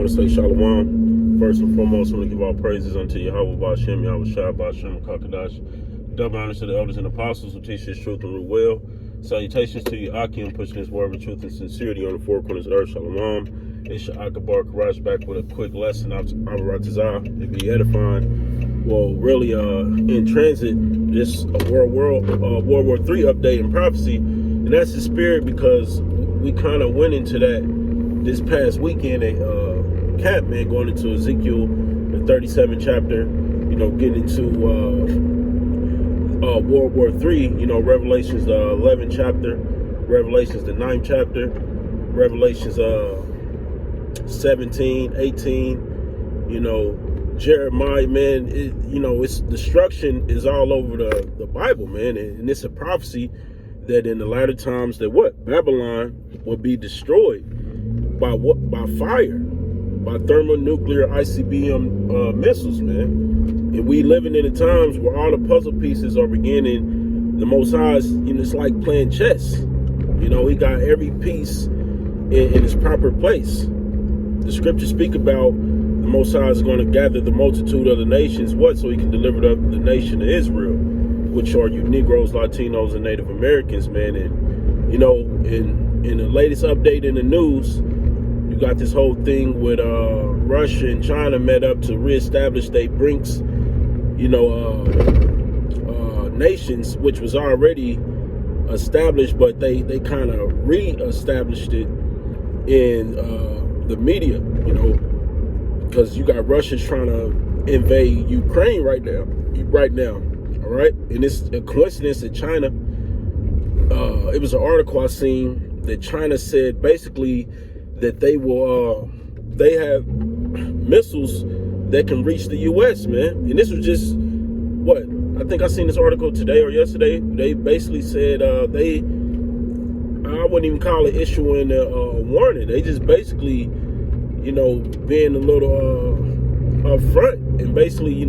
want to say Shalom. First and foremost, I want to give all praises unto Yahweh Ba'Shem, Yahweh Shai Ba'Shem, Kakadash. Double honors to the elders and apostles who teach this truth and rule well. Salutations to you, Akim, pushing this word of truth and sincerity on the four corners of the earth. Shalom. It's your Akabar Karash back with a quick lesson of Abaratazah. It be edifying. Well, really, in transit, this World War III update and prophecy, and that's the spirit because we kind of went into that this past weekend at camp, man, going into Ezekiel, the 37th chapter, getting into World War III, Revelations, the 11th chapter, Revelations, the 9th chapter, Revelations, 17, 18, Jeremiah, man, it's destruction is all over the Bible, man, and it's a prophecy that in the latter times that Babylon will be destroyed by fire, by thermonuclear ICBM missiles, man. And we living in the times where all the puzzle pieces are beginning. The Most High is, it's like playing chess. He got every piece in its proper place. The scriptures speak about the Most High is going to gather the multitude of the nations, so he can deliver the nation of Israel, which are you Negroes, Latinos, and Native Americans, man. And, in the latest update in the news, you got this whole thing with Russia and China met up to reestablish their BRICS, nations, which was already established, but they kind of re-established it in the media, because you got Russia trying to invade Ukraine right now, all right? And it's a coincidence that China, it was an article I seen that China said basically that they have missiles that can reach the U.S., man. And this was just, I think I seen this article today or yesterday. They basically said I wouldn't even call it issuing a warning. They just basically, being a little upfront and basically,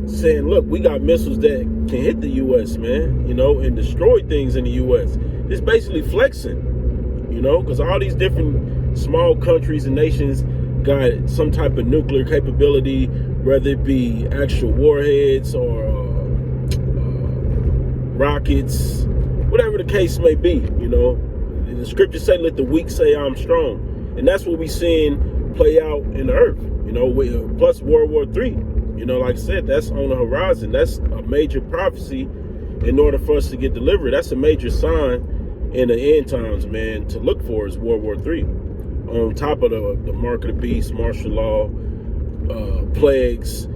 saying, look, we got missiles that can hit the U.S., man, and destroy things in the U.S. It's basically flexing, because all these different small countries and nations got some type of nuclear capability, whether it be actual warheads or rockets, whatever the case may be, The scriptures say, let the weak say I'm strong. And that's what we seeing play out in the earth, plus World War III. Like I said, that's on the horizon. That's a major prophecy in order for us to get delivered. That's a major sign in the end times, man, to look for is World War III. On top of the mark of the beast, martial law, plagues,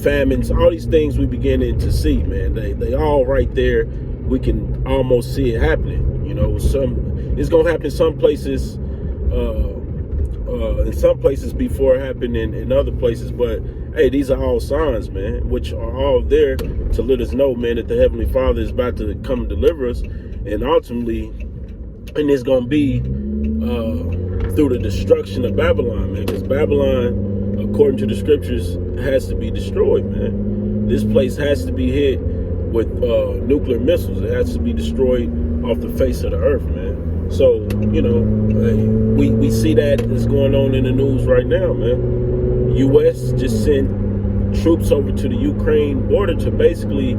famines, all these things we beginning to see, man. They all right there. We can almost see it happening. It's gonna happen in some places, before it happened in other places. But hey, these are all signs, man, which are all there to let us know, man, that the Heavenly Father is about to come and deliver us, and ultimately, and it's gonna be through the destruction of Babylon, man, because Babylon, according to the scriptures, has to be destroyed, man. This place has to be hit with nuclear missiles. It has to be destroyed off the face of the earth, man. So, we see that is going on in the news right now, man. U.S. just sent troops over to the Ukraine border to basically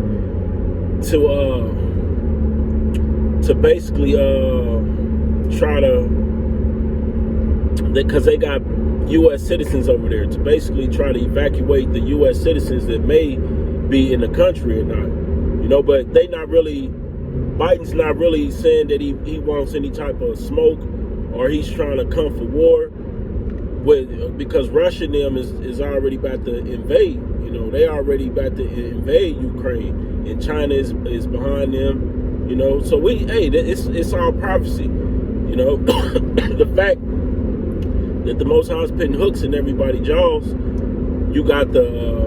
try to, because they got U.S. citizens over there, to basically try to evacuate the U.S. citizens that may be in the country or not, but they not really, Biden's not really saying that he wants any type of smoke or he's trying to come for war because Russia and them is already about to invade. They already about to invade Ukraine, and China is behind them. So it's all prophecy. The fact that the Most High is putting hooks in everybody's jaws. You got the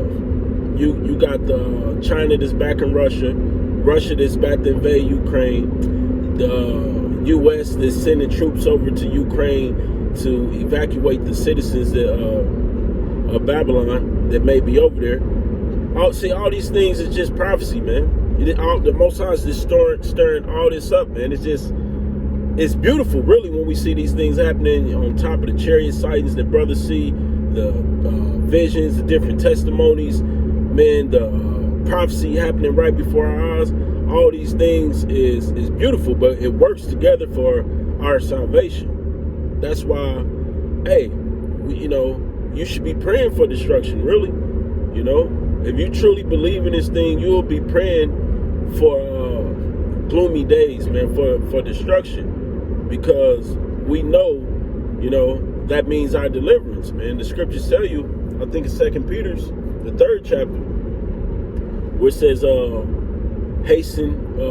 China that's backing Russia that's about to invade Ukraine, the U.S. that's sending troops over to Ukraine to evacuate the citizens of Babylon that may be over there. All these things is just prophecy, man. The Most High is just stirring all this up, man. It's just it's beautiful, really, when we see these things happening on top of the chariot sightings that brothers see, the visions, the different testimonies, man, the prophecy happening right before our eyes. All these things is beautiful, but it works together for our salvation. That's why, hey, you should be praying for destruction, really. If you truly believe in this thing, you'll be praying for gloomy days, man, for destruction, because we know, that means our deliverance, man. The scriptures tell you, I think it's 2 Peter's, the 3rd chapter, where it says,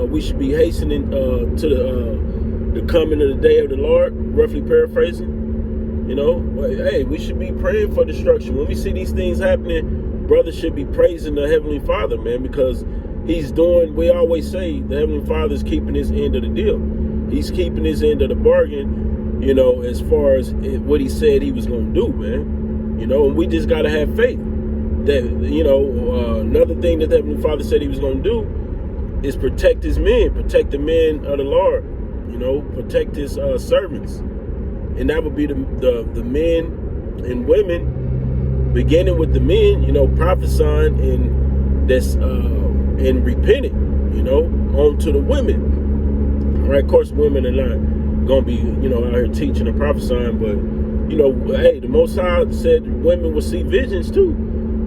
we should be hastening to the coming of the day of the Lord, roughly paraphrasing. Hey, we should be praying for destruction. When we see these things happening, brothers should be praising the Heavenly Father, man, because he's doing, we always say, the Heavenly Father is keeping his end of the deal. He's keeping his end of the bargain, as far as what he said he was going to do, man. And we just got to have faith that, another thing that the Heavenly Father said he was going to do is protect his men, protect the men of the Lord, protect his servants. And that would be the men and women, beginning with the men, prophesying and repenting, on to the women. All right, of course, women are not going to be, out here teaching and prophesying, but, hey, the Most High said women will see visions too,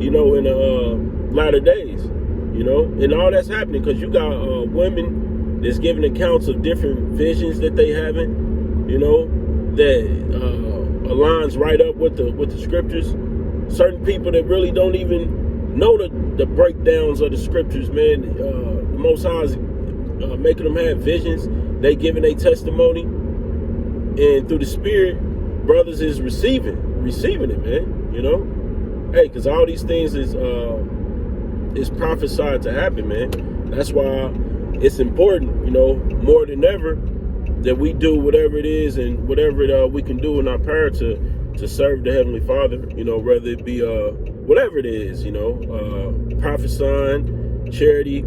in the latter days, and all that's happening because you got women that's giving accounts of different visions that they having, that aligns right up with the scriptures. Certain people that really don't even know the breakdowns of the scriptures, man. The Most High is making them have visions. They giving a testimony, and through the Spirit, brothers is receiving it, man. Hey, because all these things is prophesied to happen, man. That's why it's important, more than ever, that we do whatever it is and whatever we can do in our power to serve the Heavenly Father, whether it be whatever it is, prophesying, charity,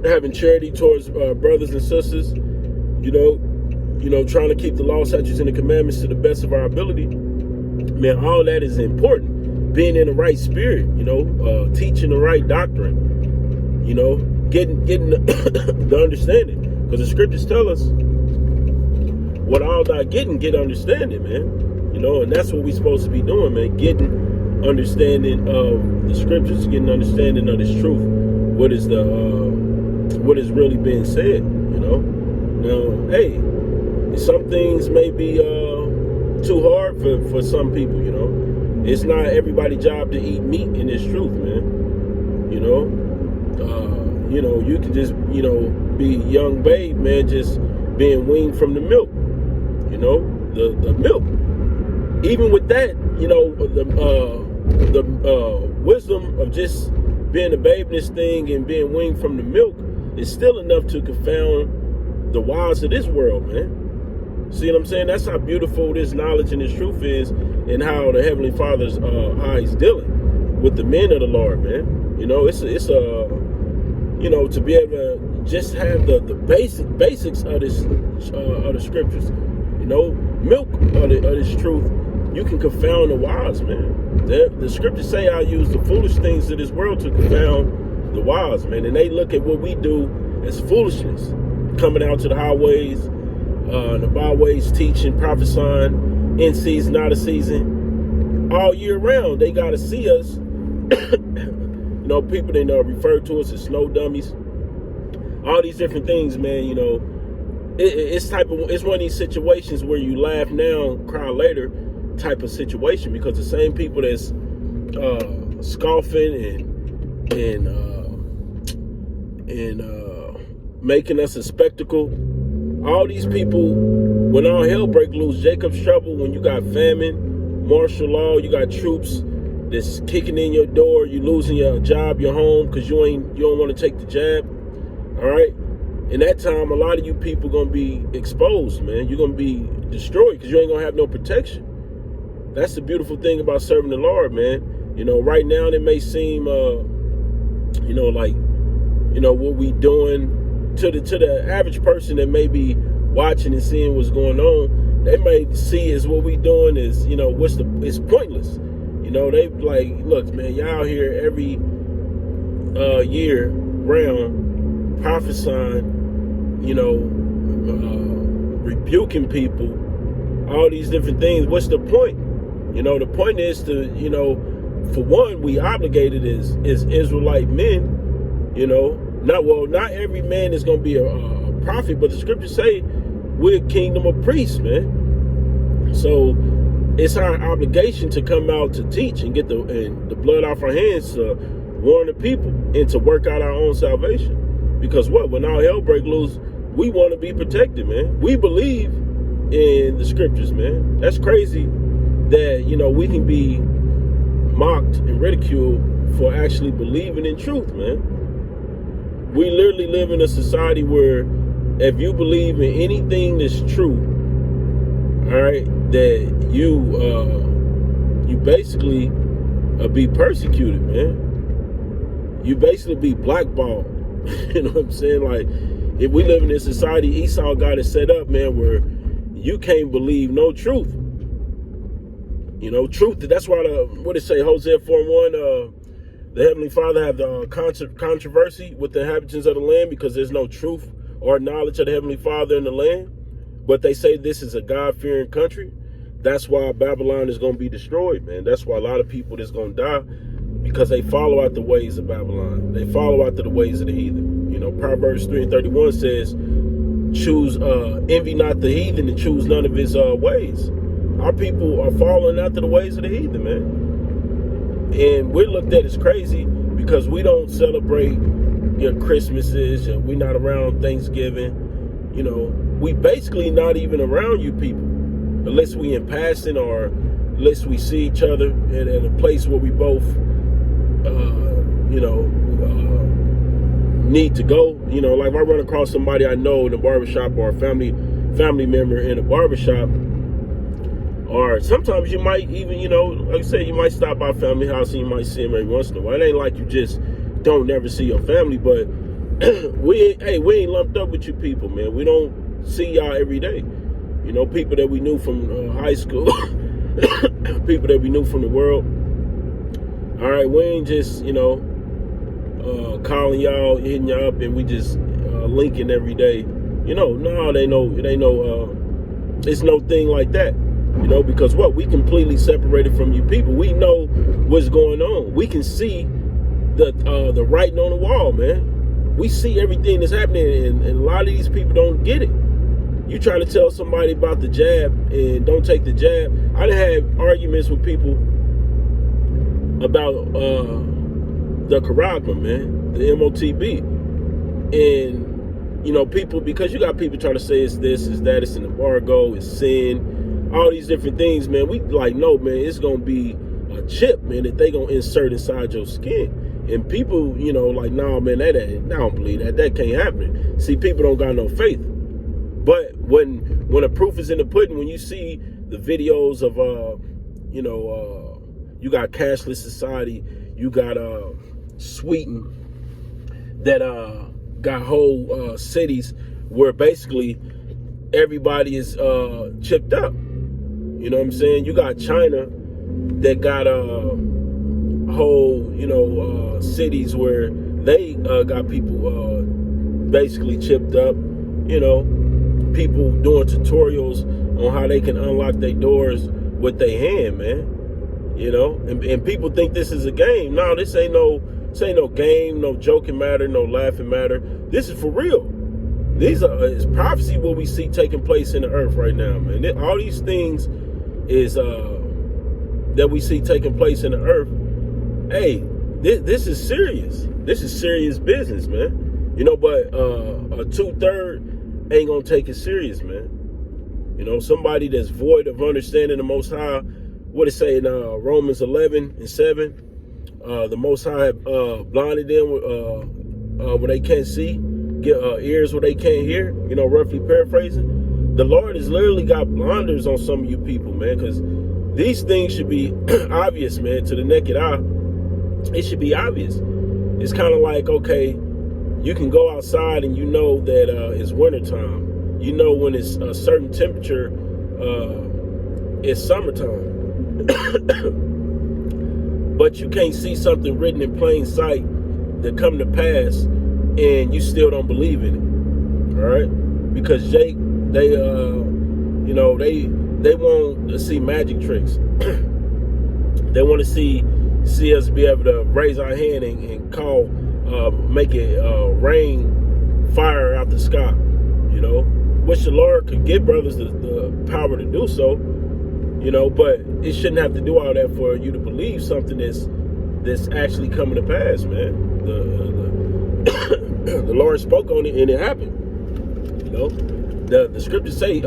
having charity towards brothers and sisters, trying to keep the law, statutes, and the commandments to the best of our ability. Man, all that is important. Being in the right spirit, teaching the right doctrine, getting the understanding. Because the scriptures tell us, what all thou getting, get understanding, man. And that's what we're supposed to be doing, man. Getting understanding of the scriptures, getting understanding of this truth. What is really being said, Now, hey, some things may be too hard for some people, It's not everybody's job to eat meat in this truth, man. You can just, be a young babe, man, just being weaned from the milk, the milk. Even with that, the wisdom of just being a babe in this thing and being weaned from the milk is still enough to confound the wise of this world, man. See what I'm saying? That's how beautiful this knowledge and this truth is, and how the Heavenly Father's how he's dealing with the men of the Lord, man. It's to be able to just have the basics of this of the scriptures, milk of this truth. You can confound the wise, man. The scriptures say I use the foolish things of this world to confound the wise, man. And they look at what we do as foolishness, coming out to the highways, the byways, teaching, prophesying, in season, out of season, all year round. They got to see us. People that refer to us as snow dummies, all these different things, man. It's one of these situations where you laugh now, cry later type of situation, because the same people that's scoffing and making us a spectacle, all these people, when all hell break loose, Jacob's trouble, when you got famine, martial law, you got troops that's kicking in your door, you losing your job, your home, because you don't want to take the jab. All right. In that time, a lot of you people gonna be exposed, man. You're gonna be destroyed because you ain't gonna have no protection. That's the beautiful thing about serving the Lord, man. Right now it may seem, what we doing to the average person that may be watching and seeing what's going on, they may see as what we doing is, it's pointless. They like, look, man, y'all here every year round prophesying, rebuking people, all these different things. What's the point? The point is to, for one, we obligated as Israelite men, not every man is going to be a prophet, but the scriptures say we're a kingdom of priests, man. So it's our obligation to come out to teach and get the blood off our hands to warn the people and to work out our own salvation. Because when all hell break loose, we want to be protected, man. We believe in the scriptures, man. That's crazy that, we can be mocked and ridiculed for actually believing in truth, man. We literally live in a society where if you believe in anything that's true, all right, that you basically be persecuted, man. You basically be blackballed. You know what I'm saying? Like, if we live in this society, Esau got it set up, man, where you can't believe no truth. Truth. That's why what it say, Hosea 4:1, the Heavenly Father have the controversy with the inhabitants of the land because there's no truth or knowledge of the Heavenly Father in the land. But they say this is a God-fearing country. That's why Babylon is going to be destroyed, man. That's why a lot of people is going to die, because they follow out the ways of Babylon. They follow after the ways of the heathen. Proverbs 3:31 says, choose, envy not the heathen and choose none of his ways. Our people are following after the ways of the heathen, man. And we're looked at as crazy because we don't celebrate your Christmases. We're not around Thanksgiving. We basically not even around you people unless we in passing or unless we see each other at a place where we both, need to go. Like if I run across somebody I know in a barbershop or a family member in a barbershop, or sometimes you might even, like I said, you might stop by family house and you might see them every once in a while. It ain't like you just don't never see your family, but we ain't lumped up with you people, man. We don't see y'all every day. People that we knew from high school, people that we knew from the world. All right, we ain't just, calling y'all, hitting y'all up, and we just linking every day. No, it ain't no, it's no thing like that. Because we completely separated from you people. We know what's going on. We can see the writing on the wall, man. We see everything that's happening, and a lot of these people don't get it. You trying to tell somebody about the jab and don't take the jab. I done had arguments with people about the Karagma, man, the MOTB. And, people, because you got people trying to say it's this, it's that, it's an embargo, it's sin, all these different things, man. We like, no, man, it's going to be a chip, man, that they going to insert inside your skin. And people, like, no, man, I don't believe that. That can't happen. See, people don't got no faith. But when the proof is in the pudding, when you see the videos of, you got cashless society, you got Sweden that got whole cities where basically everybody is chipped up. You know what I'm saying? You got China that got whole, cities where they got people basically chipped up, people doing tutorials on how they can unlock their doors with their hand, man. And people think this is a game. No, this ain't no game, no joking matter, no laughing matter. This is for real. It's prophecy what we see taking place in the earth right now, man. All these things is that we see taking place in the earth. Hey, this is serious. This is serious business, man. But a 2/3 ain't gonna take it serious, man. Somebody that's void of understanding the Most High. What it say in Romans 11:7? The Most High blinded them where they can't see, get ears where they can't hear. Roughly paraphrasing. The Lord has literally got blinders on some of you people, man, because these things should be obvious, man, to the naked eye. It should be obvious. It's kind of like, okay, you can go outside and that it's wintertime. You know when it's a certain temperature, it's summertime. But you can't see something written in plain sight that come to pass, and you still don't believe in it. All right, because Jake, they want to see magic tricks. They want to see us be able to raise our hand and call, make it rain fire out the sky. You know, which the Lord could give brothers the power to do so. You know, but it shouldn't have to do all that for you to believe something that's actually coming to pass, man. The Lord spoke on it and it happened. You know, the scriptures say,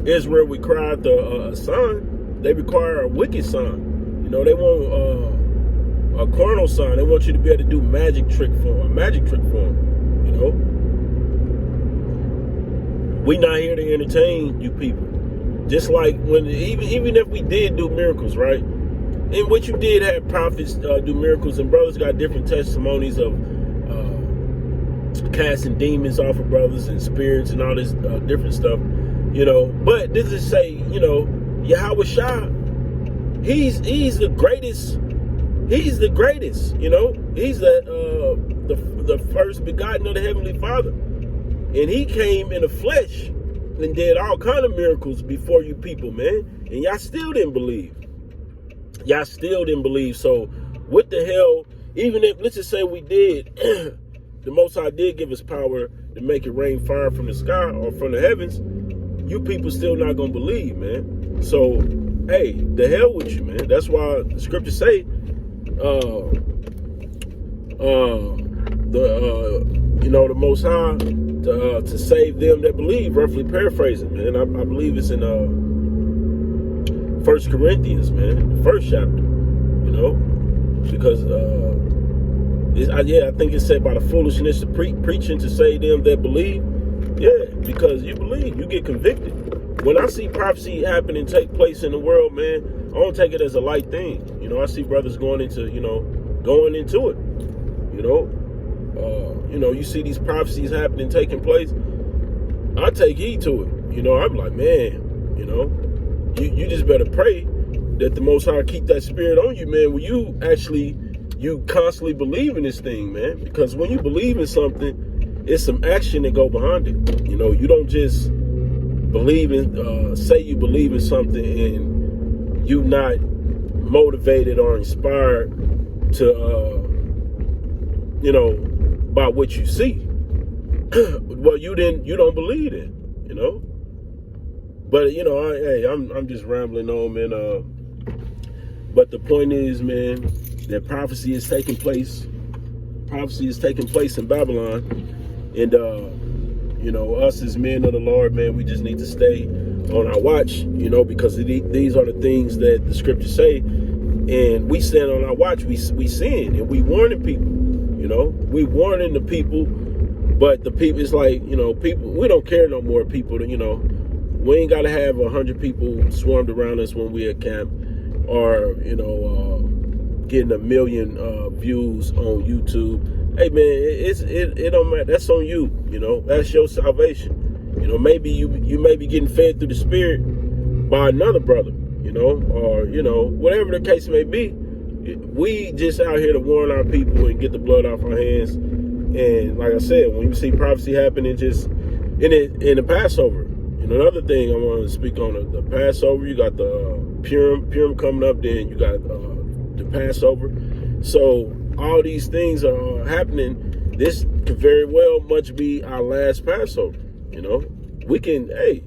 Israel required a son. They require a wicked son. You know, they want a carnal son. They want you to be able to do a magic trick for them. You know, we not here to entertain you people. Just like when even if we did do miracles, right? In which you did have prophets do miracles, and brothers got different testimonies of casting demons off of brothers and spirits and all this different stuff, you know. But this is say, you know, Yahweh Shah, he's the greatest. He's the greatest, you know. He's the first begotten of the Heavenly Father, and he came in the flesh and did all kind of miracles before you people, man. And y'all still didn't believe. Y'all still didn't believe. So what the hell, even if, let's just say we did, the Most High did give us power to make it rain fire from the sky or from the heavens, you people still not going to believe, man. So, hey, the hell with you, man. That's why the scriptures say, the Most High to save them that believe, roughly paraphrasing, man. I believe it's in 1 Corinthians, man, the 1st chapter, you know, because I think it said by the foolishness of preaching to save them that believe. Yeah, because you believe, you get convicted. When I see prophecy happen and take place in the world, man, I don't take it as a light thing. You know, I see brothers going into it, you know. You see these prophecies happening, taking place. I take heed to it. You know, I'm like, man, you know, you just better pray that the Most High keep that spirit on you, man. When you constantly believe in this thing, man. Because when you believe in something, it's some action that go behind it. You know, you don't just believe in, say you believe in something and you not motivated or inspired to, by what you see. Well, you don't believe it, you know. But I'm just rambling on, man. But the point is, man, that prophecy is taking place. Prophecy is taking place in Babylon, and us as men of the Lord, man, we just need to stay on our watch, you know, because these are the things that the scriptures say, and we stand on our watch. We sin, and we warning people. You know, we warning the people, but the people, it's like, you know, people, we don't care no more, people, you know. We ain't got to have 100 people swarmed around us when we at camp, or, getting 1 million views on YouTube. Hey, man, it don't matter. That's on you, you know. That's your salvation. You know, maybe you may be getting fed through the spirit by another brother, you know, or, you know, whatever the case may be. We just out here to warn our people and get the blood off our hands. And like I said, when you see prophecy happening, just in the Passover. You know, another thing I want to speak on, the Passover, you got the Purim coming up, then you got the Passover. So all these things are happening. This could very well much be our last Passover. You know, we can, hey,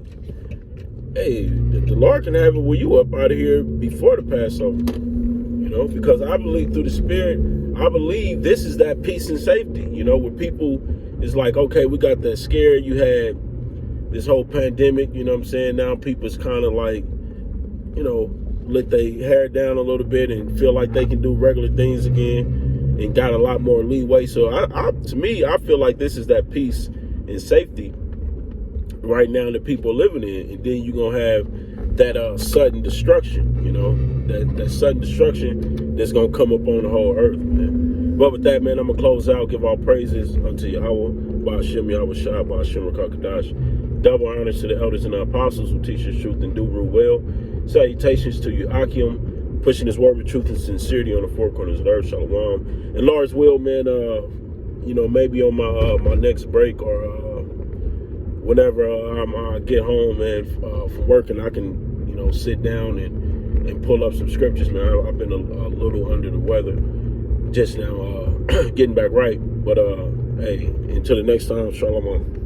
the Lord can have it where you up out of here before the Passover. You know, because I believe through the Spirit, I believe this is that peace and safety, you know, where people is like, okay, we got that scare. You had this whole pandemic, you know what I'm saying? Now people's kind of like, you know, let their hair down a little bit and feel like they can do regular things again and got a lot more leeway. So to me, I feel like this is that peace and safety right now that people are living in. And then you're going to have that sudden destruction, you know, that sudden destruction that's going to come up on the whole earth, man. But with that, man, I'm going to close out, give all praises unto Yahweh, Ba'ashem Yahweh Shah, Ba'ashem Rakakadash. Double honors to the elders and the apostles who teach us truth and do rule well. Salutations to you, Akim, pushing his word with truth and sincerity on the four corners of the earth. Shalom. And Lord's will, man, maybe on my next break or whenever I get home, man, from work, and I can, sit down and pull up some scriptures, man. I've been a little under the weather just now, getting back right. But, hey, until the next time, shalom.